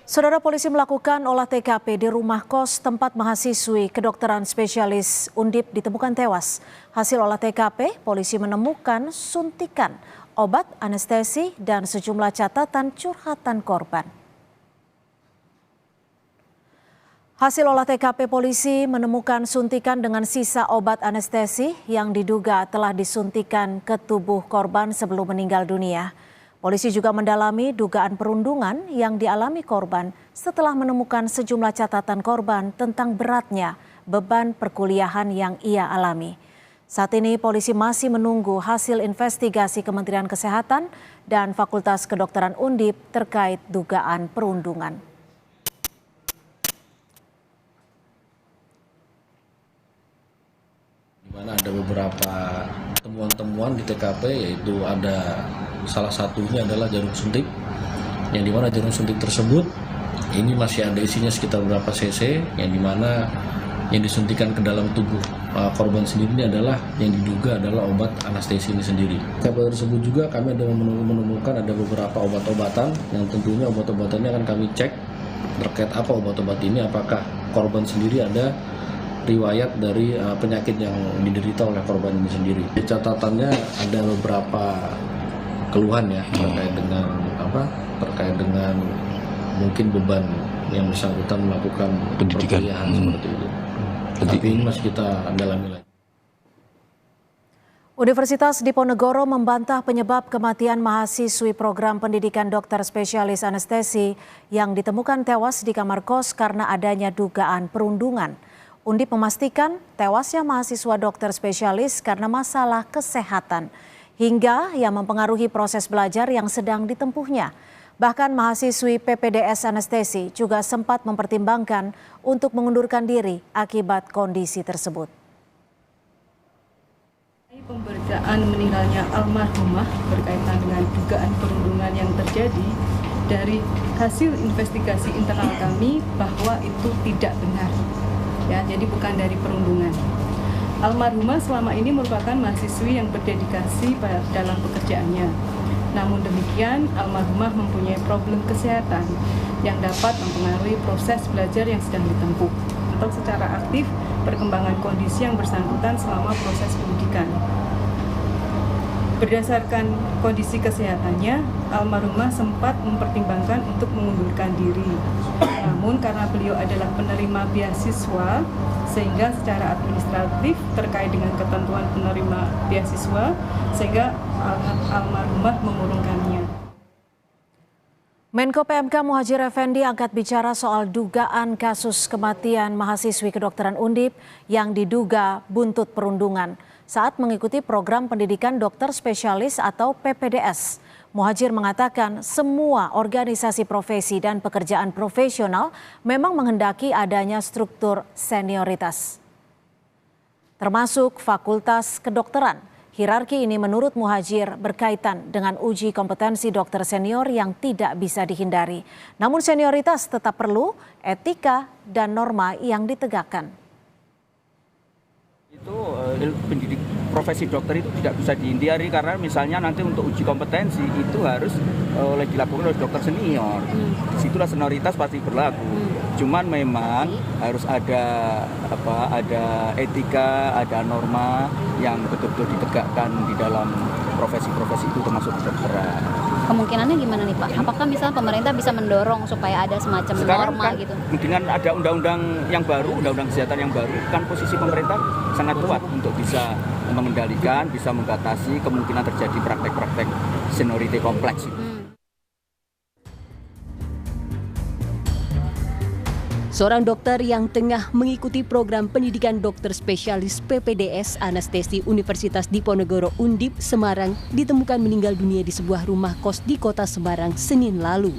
Saudara, polisi melakukan olah TKP di rumah kos tempat mahasiswi kedokteran spesialis Undip ditemukan tewas. Hasil olah TKP, polisi menemukan suntikan, obat anestesi, dan sejumlah catatan curhatan korban. Hasil olah TKP, polisi menemukan suntikan dengan sisa obat anestesi yang diduga telah disuntikan ke tubuh korban sebelum meninggal dunia. Polisi juga mendalami dugaan perundungan yang dialami korban setelah menemukan sejumlah catatan korban tentang beratnya beban perkuliahan yang ia alami. Saat ini polisi masih menunggu hasil investigasi Kementerian Kesehatan dan Fakultas Kedokteran Undip terkait dugaan perundungan. Di mana ada beberapa temuan-temuan di TKP, yaitu ada salah satunya adalah jarum suntik, yang dimana jarum suntik tersebut ini masih ada isinya sekitar beberapa cc, yang dimana yang disuntikan ke dalam tubuh korban sendiri ini adalah yang diduga adalah obat anestesi ini sendiri. TKP tersebut juga kami ada menemukan ada beberapa obat-obatan yang tentunya obat-obatannya akan kami cek terkait apa obat-obat ini, apakah korban sendiri ada riwayat dari penyakit yang diderita oleh korban ini sendiri. Di catatannya ada beberapa keluhan ya terkait dengan mungkin beban yang bersangkutan melakukan perkuliahan seperti itu. Tapi ini masih kita dalami lagi. Universitas Diponegoro membantah penyebab kematian mahasiswi program pendidikan dokter spesialis anestesi yang ditemukan tewas di kamar kos karena adanya dugaan perundungan. Undip memastikan tewasnya mahasiswa dokter spesialis karena masalah kesehatan hingga yang mempengaruhi proses belajar yang sedang ditempuhnya. Bahkan mahasiswi PPDS anestesi juga sempat mempertimbangkan untuk mengundurkan diri akibat kondisi tersebut. Pemberitaan meninggalnya almarhumah berkaitan dengan dugaan perundungan yang terjadi, dari hasil investigasi internal kami bahwa itu tidak benar. Ya, jadi bukan dari perundungan. Almarhumah selama ini merupakan mahasiswi yang berdedikasi dalam pekerjaannya. Namun demikian, almarhumah mempunyai problem kesehatan yang dapat mempengaruhi proses belajar yang sedang ditempuh atau secara aktif perkembangan kondisi yang bersangkutan selama proses pendidikan. Berdasarkan kondisi kesehatannya, almarhumah sempat mempertimbangkan untuk mengundurkan diri. Namun karena beliau adalah penerima beasiswa, sehingga secara administratif terkait dengan ketentuan penerima beasiswa, sehingga almarhumah mengurungkannya. Menko PMK Muhadjir Effendi angkat bicara soal dugaan kasus kematian mahasiswi kedokteran Undip yang diduga buntut perundungan saat mengikuti program pendidikan dokter spesialis atau PPDS. Muhadjir mengatakan semua organisasi profesi dan pekerjaan profesional memang menghendaki adanya struktur senioritas, termasuk Fakultas Kedokteran. Hierarki ini menurut Muhadjir berkaitan dengan uji kompetensi dokter senior yang tidak bisa dihindari. Namun senioritas tetap perlu, etika dan norma yang ditegakkan. Itu pendidik profesi dokter itu tidak bisa dihindari, karena misalnya nanti untuk uji kompetensi itu harus dilakukan oleh dokter senior. Disitulah senioritas pasti berlaku. Cuman memang harus ada etika, ada norma yang betul-betul ditegakkan di dalam profesi-profesi itu, termasuk kedokteran. Kemungkinannya gimana nih Pak? Apakah misalnya pemerintah bisa mendorong supaya ada semacam sekarang norma kan, gitu? Dengan ada undang-undang yang baru, undang-undang kesehatan yang baru, kan posisi pemerintah sangat kuat untuk bisa mengendalikan, bisa membatasi kemungkinan terjadi praktek-praktek seniority kompleks. Seorang dokter yang tengah mengikuti program pendidikan dokter spesialis PPDS anestesi Universitas Diponegoro Undip Semarang ditemukan meninggal dunia di sebuah rumah kos di kota Semarang Senin lalu.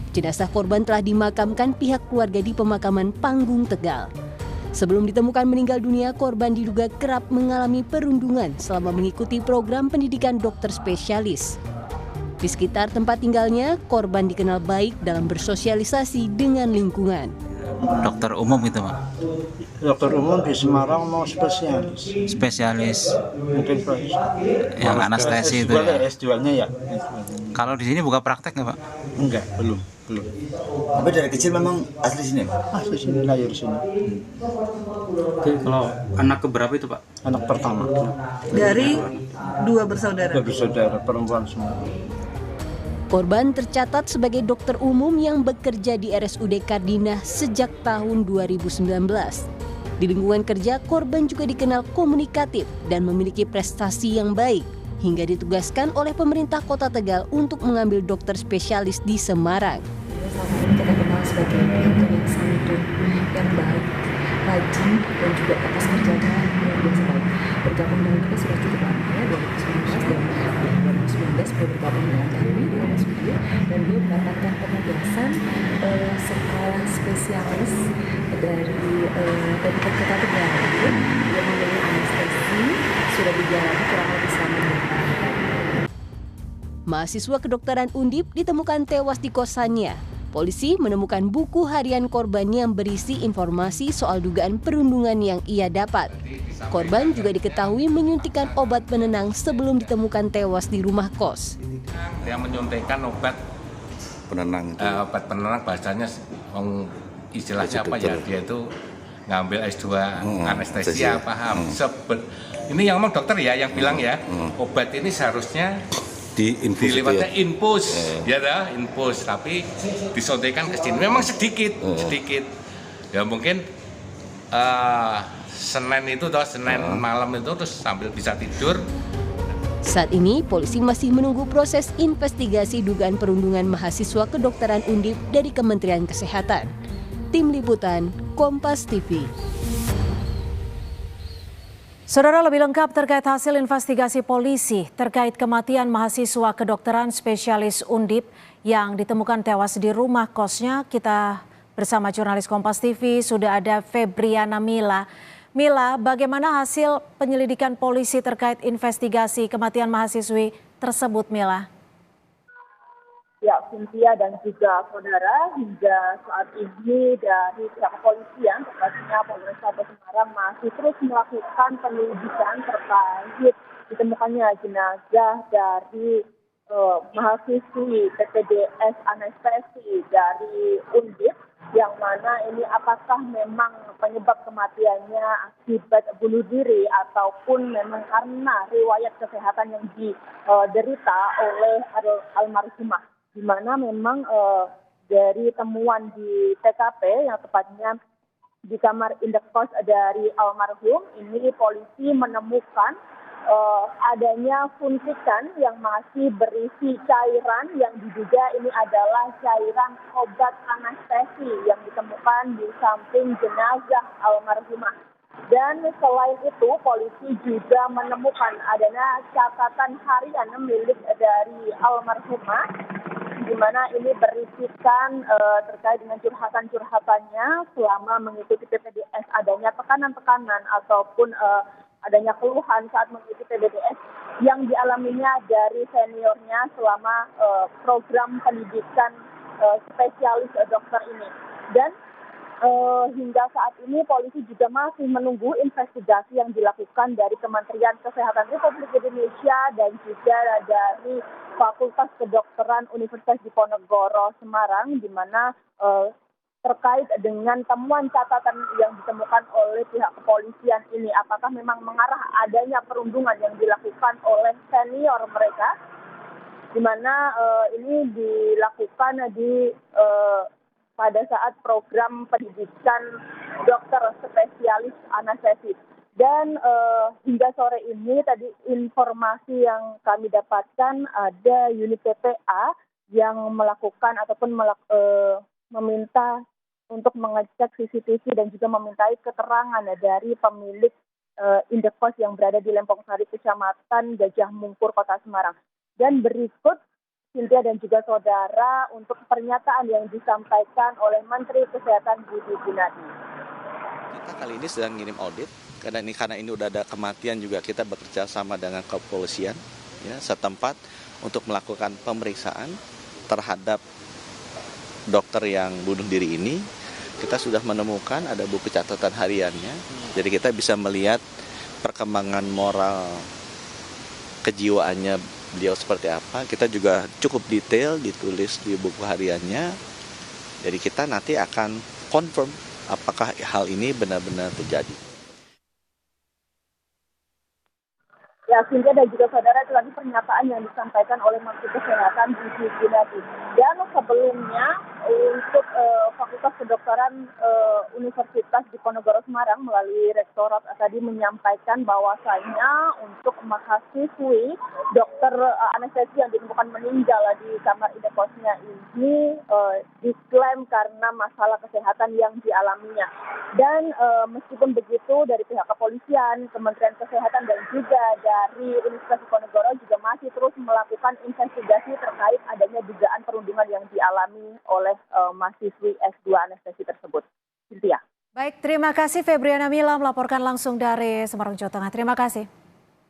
Jenazah korban telah dimakamkan pihak keluarga di pemakaman Panggung Tegal. Sebelum ditemukan meninggal dunia, korban diduga kerap mengalami perundungan selama mengikuti program pendidikan dokter spesialis. Di sekitar tempat tinggalnya, korban dikenal baik dalam bersosialisasi dengan lingkungan. dokter umum gitu Pak? Dokter umum di Semarang mau spesialis. Spesialis Mungkin yang anestesi itu ya? S2-nya ya. Kalau di sini buka praktek nggak Pak? Enggak, belum. Tapi dari kecil memang asli sini Pak? Asli sini, lahir sini. Oke, kalau anak keberapa itu Pak? Anak pertama. Dari dua bersaudara. Dua bersaudara perempuan semua. Korban tercatat sebagai dokter umum yang bekerja di RSUD Kardinah sejak tahun 2019. Di lingkungan kerja, korban juga dikenal komunikatif dan memiliki prestasi yang baik, hingga ditugaskan oleh pemerintah Kota Tegal untuk mengambil dokter spesialis di Semarang. Selama ini kita kenal sebagai dokter yang santun, yang baik, rajin, dan juga atas kerjanya luar biasa baik. Bergabung dengan kita sudah cukup lama ya, 2019 dan 2019 beliau bergabung dengan kami di RSUD dan beliau mendapatkan penugasan sekolah spesialis dari Kota Tegal. Dia memilih anestesi, sudah dijalani kurang lebih selama 2 tahun. Mahasiswa kedokteran Undip ditemukan tewas di kosannya. Polisi menemukan buku harian korban yang berisi informasi soal dugaan perundungan yang ia dapat. Korban juga diketahui menyuntikkan obat penenang sebelum ditemukan tewas di rumah kos. Yang menyuntikkan obat penenang, obat penenang bahasanya istilahnya apa ya? Dia itu ngambil S2 anestesia, paham? Ini yang ngomong dokter ya, yang bilang ya, obat ini seharusnya dilewatnya infus, ya dah infus, tapi disuntikkan ke sini. Memang sedikit. Ya mungkin Senin malam itu terus sambil bisa tidur. Saat ini polisi masih menunggu proses investigasi dugaan perundungan mahasiswa kedokteran Undip dari Kementerian Kesehatan. Tim Liputan Kompas TV. Saudara, lebih lengkap terkait hasil investigasi polisi terkait kematian mahasiswa kedokteran spesialis Undip yang ditemukan tewas di rumah kosnya, kita bersama jurnalis Kompas TV sudah ada Febriana Mila. Mila, bagaimana hasil penyelidikan polisi terkait investigasi kematian mahasiswi tersebut, Mila? Ya, Cynthia dan juga saudara, hingga saat ini dari pihak kepolisian, tepatnya Polrestabes Semarang masih terus melakukan penyelidikan terkait ditemukannya jenazah dari mahasiswi PPDS anestesi dari Undip, yang mana ini apakah memang penyebab kematiannya akibat bunuh diri ataupun memang karena riwayat kesehatan yang diderita oleh almarhumah. Di mana memang dari temuan di TKP yang tepatnya di kamar indekos dari almarhum ini, polisi menemukan adanya suntikan yang masih berisi cairan yang diduga ini adalah cairan obat anestesi yang ditemukan di samping jenazah almarhumah. Dan selain itu, polisi juga menemukan adanya catatan harian milik dari almarhumah, di mana ini berisikan terkait dengan curhatan-curhatannya selama mengikuti PPDS, adanya tekanan-tekanan ataupun adanya keluhan saat mengikuti PPDS yang dialaminya dari seniornya selama program pendidikan spesialis dokter ini. Dan hingga saat ini polisi juga masih menunggu investigasi yang dilakukan dari Kementerian Kesehatan Republik Indonesia dan juga dari Fakultas Kedokteran Universitas Diponegoro Semarang, di mana terkait dengan temuan catatan yang ditemukan oleh pihak kepolisian ini, apakah memang mengarah adanya perundungan yang dilakukan oleh senior mereka, di mana ini dilakukan pada saat program pendidikan dokter spesialis anestesi. Dan hingga sore ini tadi informasi yang kami dapatkan, ada unit PPA yang melakukan ataupun meminta untuk mengecek CCTV dan juga memintai keterangan dari pemilik indekos yang berada di Lempong Sari, Kecamatan Gajah Mungkur, Kota Semarang. Dan berikut Cynthia dan juga saudara untuk pernyataan yang disampaikan oleh Menteri Kesehatan Budi Gunadi. Kita kali ini sedang ngirim audit karena ini udah ada kematian, juga kita bekerja sama dengan kepolisian ya setempat untuk melakukan pemeriksaan terhadap dokter yang bunuh diri ini. kita sudah menemukan ada buku catatan hariannya. Jadi kita bisa melihat perkembangan moral kejiwaannya beliau seperti apa. Kita juga cukup detail ditulis di buku hariannya. Jadi kita nanti akan confirm apakah hal ini benar-benar terjadi. Ya, Cynthia dan juga saudara, itu tadi pernyataan yang disampaikan oleh Menteri Kesehatan Budi Gunadi. Dan sebelumnya untuk Fakultas Kedokteran Universitas Diponegoro Semarang melalui Rektorat tadi menyampaikan bahwasanya untuk mahasiswi dokter anestesi yang ditemukan meninggal di kamar indekosnya ini diklaim karena masalah kesehatan yang dialaminya. Dan meskipun begitu dari pihak kepolisian, Kementerian Kesehatan dan juga dari Universitas Diponegoro juga masih terus melakukan investigasi terkait adanya dugaan perundungan yang dialami oleh mahasiswi S2 anestesi tersebut. Cynthia. Baik, terima kasih Febriana Mila melaporkan langsung dari Semarang, Jawa Tengah. Terima kasih.